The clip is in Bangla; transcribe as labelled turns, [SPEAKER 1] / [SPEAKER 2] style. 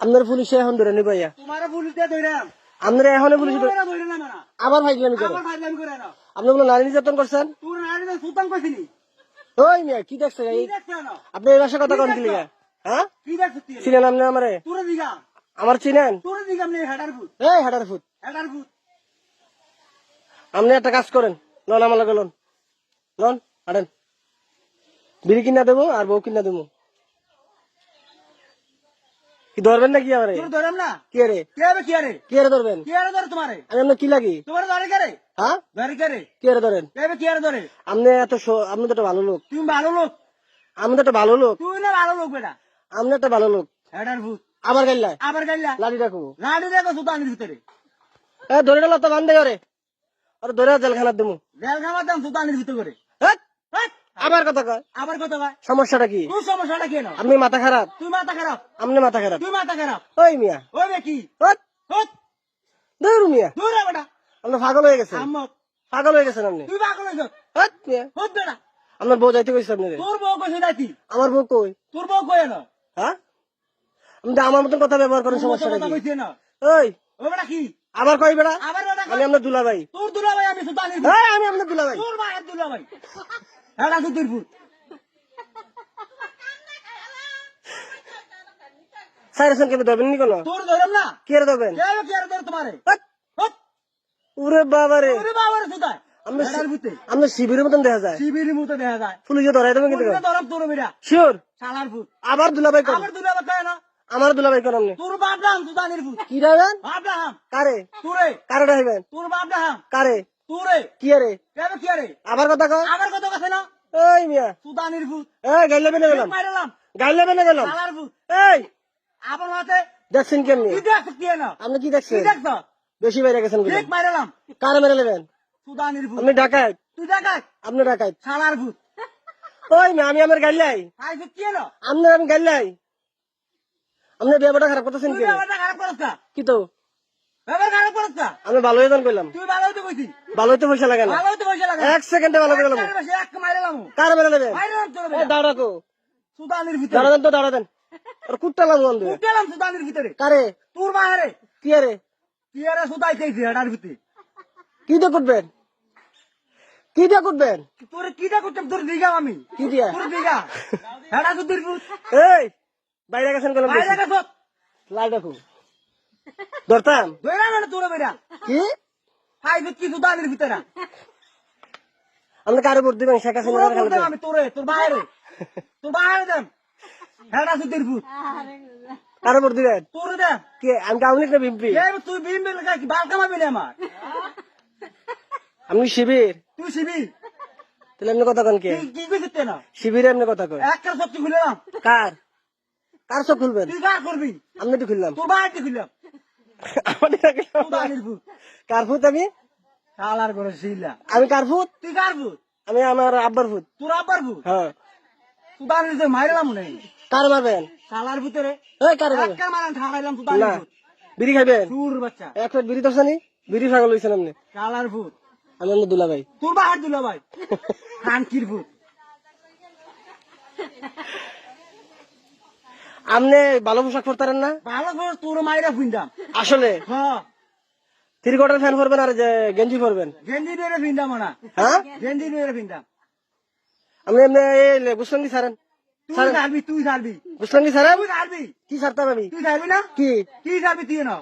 [SPEAKER 1] আপনার পুলিশে এখন ধরে নি ভাইয়া
[SPEAKER 2] তোমার পুলিশ দিয়ে ধইরাম
[SPEAKER 1] আপনারা এখন পুলিশ
[SPEAKER 2] ধরে না না
[SPEAKER 1] আবার ফাইজলামি করে
[SPEAKER 2] আবার ফাইজলামি করে না
[SPEAKER 1] আপনি বলে নারী নির্যাতন করছেন
[SPEAKER 2] তোর নারী তো সুতান কইছিনি
[SPEAKER 1] ওই মিয়া কি দেখছে
[SPEAKER 2] কি দেখছ না
[SPEAKER 1] আপনি এই ভাষা কথা কোন লিগা হ্যাঁ
[SPEAKER 2] কি দেখছ তুই
[SPEAKER 1] চিনেন আপনি আমারে
[SPEAKER 2] তোর দিগা
[SPEAKER 1] আমার চিনেন
[SPEAKER 2] তোর দিগা আমনে হেডার ফুট
[SPEAKER 1] এই হাটার ফুট আপনি একটা কাজ করেন লন আমার লগে লন লন হাঁটেন বিড়ি কিনা দেবো আর বউ কিনা দেবো কি ধরবেন নাকি আমারে
[SPEAKER 2] তোর ধরম না
[SPEAKER 1] কি রে
[SPEAKER 2] কে হবে কি আরে
[SPEAKER 1] কি রে ধরবেন
[SPEAKER 2] কি আরে ধরে তোমারে
[SPEAKER 1] আমি আপনার কি লাগি
[SPEAKER 2] তোমার ধরে কে রে
[SPEAKER 1] হ্যাঁ
[SPEAKER 2] ধরে কে রে
[SPEAKER 1] কি রে ধরেন
[SPEAKER 2] কে হবে কি আরে ধরে
[SPEAKER 1] আপনি এত আপনি তো একটা ভালো লোক
[SPEAKER 2] তুমি ভালো লোক
[SPEAKER 1] আমি তো একটা ভালো লোক
[SPEAKER 2] তুই না ভালো লোক বেটা
[SPEAKER 1] আপনি একটা ভালো লোক
[SPEAKER 2] হেডার ফুট
[SPEAKER 1] আবার গাইলা
[SPEAKER 2] আবার গাইলা
[SPEAKER 1] লাঠি রাখবো
[SPEAKER 2] লাড়ি দেখো সুতানের ভিতরে
[SPEAKER 1] ধরে গেল তো বান্ধে করে আর ধরে জেলখানার দেবো
[SPEAKER 2] জেল খাবার দাম সুতানের ভিতরে করে
[SPEAKER 1] আবার কথা কয়
[SPEAKER 2] আবার কত ভাই
[SPEAKER 1] সমস্যাটা কি
[SPEAKER 2] তুই সমস্যাটা কেন
[SPEAKER 1] আপনি মাথা খারাপ
[SPEAKER 2] তুই মাথা খারাপ
[SPEAKER 1] আপনি মাথা খারাপ
[SPEAKER 2] তুই মাথা খারাপ
[SPEAKER 1] ওই মিয়া
[SPEAKER 2] ওই বে কি
[SPEAKER 1] হট,
[SPEAKER 2] হট
[SPEAKER 1] ধরু মিয়া
[SPEAKER 2] দূর রে বেটা
[SPEAKER 1] আপনি পাগল হয়ে গেছেন
[SPEAKER 2] আম্মক
[SPEAKER 1] পাগল হয়ে গেছেন আপনি
[SPEAKER 2] তুই পাগল হইছ
[SPEAKER 1] হট মিয়া
[SPEAKER 2] হট বেটা
[SPEAKER 1] আপনার বউ যাইতে কইছে আপনি
[SPEAKER 2] তোর বউ কইছে যাইতি
[SPEAKER 1] আমার বউ কই
[SPEAKER 2] তোর বউ কই না
[SPEAKER 1] হ্যাঁ আপনি তো আমার মতন কথা ব্যবহার করেন সমস্যাটা
[SPEAKER 2] কথা
[SPEAKER 1] কি
[SPEAKER 2] কইছে না
[SPEAKER 1] ওই
[SPEAKER 2] ও বেটা কি
[SPEAKER 1] আবার কই বেড়া
[SPEAKER 2] আবার বেটা
[SPEAKER 1] আমি আপনার দুলা ভাই
[SPEAKER 2] তোর দুলা ভাই আমি সুতানের
[SPEAKER 1] আমি আপনার দুলা ভাই
[SPEAKER 2] তোর ভাইয়ের দুলা ভাই হেডা সুতির ফুট
[SPEAKER 1] সাইরেছেন কেন ধরবেন নি কোনো
[SPEAKER 2] তোর ধরম না
[SPEAKER 1] কে রে ধরবেন
[SPEAKER 2] কে হবে কি আরে ধর তোমারে
[SPEAKER 1] হট,
[SPEAKER 2] হট
[SPEAKER 1] ওরে বাবা রে
[SPEAKER 2] ওরে বাবা রে সুতা
[SPEAKER 1] আমরা
[SPEAKER 2] হেডার ফুটে
[SPEAKER 1] আমরা শিবিরের মতন দেখা যায়
[SPEAKER 2] শিবিরের মতো দেখা যায়
[SPEAKER 1] পুলিশে ধরাই দেবেন কিন্তু
[SPEAKER 2] তোর ধরম তোর বেটা
[SPEAKER 1] শিওর
[SPEAKER 2] শালার ফুট
[SPEAKER 1] আবার দুলা ভাই কোন
[SPEAKER 2] আবার দুলা ভাই কয় না
[SPEAKER 1] আমার দুলা ভাই কোন আপনি
[SPEAKER 2] তোর বাপ দাম সুতানের ফুট
[SPEAKER 1] কি রাবেন
[SPEAKER 2] বাপ দাম
[SPEAKER 1] কারে
[SPEAKER 2] তোরে
[SPEAKER 1] কারে ডাইবেন
[SPEAKER 2] তোর বাপ দাম
[SPEAKER 1] কারে
[SPEAKER 2] তোরে
[SPEAKER 1] কি রে
[SPEAKER 2] কে হবে কি আরে
[SPEAKER 1] আবার কথা কয়
[SPEAKER 2] আবার কত কথা না
[SPEAKER 1] ওই মিয়া
[SPEAKER 2] সুতানের ফুট
[SPEAKER 1] এই গাইলে বেনে গেলাম
[SPEAKER 2] মাইরালাম
[SPEAKER 1] গাইলে বেনে গেলাম
[SPEAKER 2] শালার ফুট
[SPEAKER 1] এই
[SPEAKER 2] আবার মাতে
[SPEAKER 1] দেখছেন কেমনি
[SPEAKER 2] কি দেখছ কি না
[SPEAKER 1] আপনি কি
[SPEAKER 2] কি
[SPEAKER 1] দেখছেন
[SPEAKER 2] দেখছ
[SPEAKER 1] বেশি বাইরে গেছেন
[SPEAKER 2] ঠিক মাইরালাম
[SPEAKER 1] কারে মেরে নেবেন
[SPEAKER 2] সুতানের ফুট
[SPEAKER 1] আপনি ডাকাত
[SPEAKER 2] তুই দেখাই
[SPEAKER 1] আপনি ডাকাত
[SPEAKER 2] শালার ফুট
[SPEAKER 1] ওই মিয়া আমি আমার গাইলাই
[SPEAKER 2] আইছে কি না
[SPEAKER 1] আপনার আমি গাইলাই আপনার ব্যাপারটা খারাপ করতেছেন
[SPEAKER 2] তুই
[SPEAKER 1] কি
[SPEAKER 2] ব্যাপারটা খারাপ করছ না
[SPEAKER 1] কি তো
[SPEAKER 2] ব্যাপার খারাপ করছ না
[SPEAKER 1] আমি ভালো হয়ে যান কইলাম
[SPEAKER 2] তুই ভালো হইতে কইছি
[SPEAKER 1] ভালো হইতে পয়সা লাগে না
[SPEAKER 2] ভালো হইতে পয়সা লাগে
[SPEAKER 1] এক সেকেন্ডে ভালো করে গেলাম
[SPEAKER 2] এক মাইরালাম
[SPEAKER 1] কারে মেরে নেবেন
[SPEAKER 2] মাইরালাম তোর
[SPEAKER 1] এই দাঁড়া রাখো
[SPEAKER 2] সুতানের ভিতরে
[SPEAKER 1] দাঁড়া দেন তো দাঁড়া দেন আর কুট্টালাম বন্ধু
[SPEAKER 2] উঠলাম সুতানের ভিতরে
[SPEAKER 1] কারে
[SPEAKER 2] তোর মারে
[SPEAKER 1] কি রে
[SPEAKER 2] কি আরে সুতাইতেছি হেডার ভিতরে
[SPEAKER 1] কি দিয়ে কুটবেন কি দিয়ে কুটবেন
[SPEAKER 2] তোর কিটা করতাম তোর দিগা আমি
[SPEAKER 1] কি দিয়া
[SPEAKER 2] তোর দিগা হেডা সুতির ফুট
[SPEAKER 1] এই বাইরে গেছেন কলম
[SPEAKER 2] বাইরে গেছ
[SPEAKER 1] লাইট রাখো ধরতাম
[SPEAKER 2] দইরা মানে তোর বেরা
[SPEAKER 1] কি
[SPEAKER 2] আইছে কি সুতানের ভিতরে
[SPEAKER 1] আপনি কারে ভোট দিবেন শেখ
[SPEAKER 2] তোর
[SPEAKER 1] হাসিনা
[SPEAKER 2] বলতে আমি তোরে তোর বাইরে দেন হেডা সুতির ফুট
[SPEAKER 1] কারে ভোট দিবেন
[SPEAKER 2] তোর দে
[SPEAKER 1] কি আমি কাউনিক না বিম্পি
[SPEAKER 2] তুই বিম বিল কি বাল কামাবি না আমার
[SPEAKER 1] আমি শিবির
[SPEAKER 2] তুই শিবি
[SPEAKER 1] তাহলে এমনি কথা কন কে
[SPEAKER 2] কি কইছিস না
[SPEAKER 1] শিবিরে এমনি কথা কয়
[SPEAKER 2] একটা সত্যি খুললাম
[SPEAKER 1] কার কার চোখ খুলবেন
[SPEAKER 2] তুই কার করবি
[SPEAKER 1] আমি তো খুললাম
[SPEAKER 2] তোর বাইরে খুললাম
[SPEAKER 1] আমাদের
[SPEAKER 2] সুতানের ফুট
[SPEAKER 1] কার ফুট আমি
[SPEAKER 2] শালার করে শিলা
[SPEAKER 1] আমি কার ফুট
[SPEAKER 2] তুই কার ফুট
[SPEAKER 1] আমি আমার আব্বার ফুট
[SPEAKER 2] তোর আব্বার ফুট
[SPEAKER 1] হ্যাঁ
[SPEAKER 2] সুতানের যে মাইরালাম না
[SPEAKER 1] কার মারবেন
[SPEAKER 2] শালার ভিতরে
[SPEAKER 1] এই কার মারবেন
[SPEAKER 2] একটা মারান ঠাড়াইলাম সুতানের
[SPEAKER 1] না
[SPEAKER 2] ফুট
[SPEAKER 1] বিড়ি খাইবেন
[SPEAKER 2] সুর বাচ্চা
[SPEAKER 1] এক প্লেট বিড়ি দর্শানি বিড়ি পাগল হয়েছেন আপনি
[SPEAKER 2] শালার ফুট
[SPEAKER 1] আমি আপনার দুলা ভাই
[SPEAKER 2] তোর বাহার দিল ভাই খানকির ফুট
[SPEAKER 1] আপনি ভালো পোশাক পরতারেন না
[SPEAKER 2] ভালো করে তোর মাইরা ফুইন্দাম
[SPEAKER 1] আসলে
[SPEAKER 2] হ্যাঁ
[SPEAKER 1] থ্রি কোয়ার্টার ফ্যান পরবেন আর যে গেঞ্জি পরবেন
[SPEAKER 2] গেঞ্জি দিয়ে ফিন্দাম না
[SPEAKER 1] হ্যাঁ
[SPEAKER 2] গেঞ্জি দিয়ে ফিন্দাম
[SPEAKER 1] আপনি এমনি বুঝলেন কি সারেন
[SPEAKER 2] তুই ছাড়বি তুই ছাড়বি
[SPEAKER 1] বুঝলেন কি সারেন
[SPEAKER 2] তুই ছাড়বি
[SPEAKER 1] কি সারতাম আমি
[SPEAKER 2] তুই ছাড়বি না
[SPEAKER 1] কি
[SPEAKER 2] কি ছাড়বি তুই না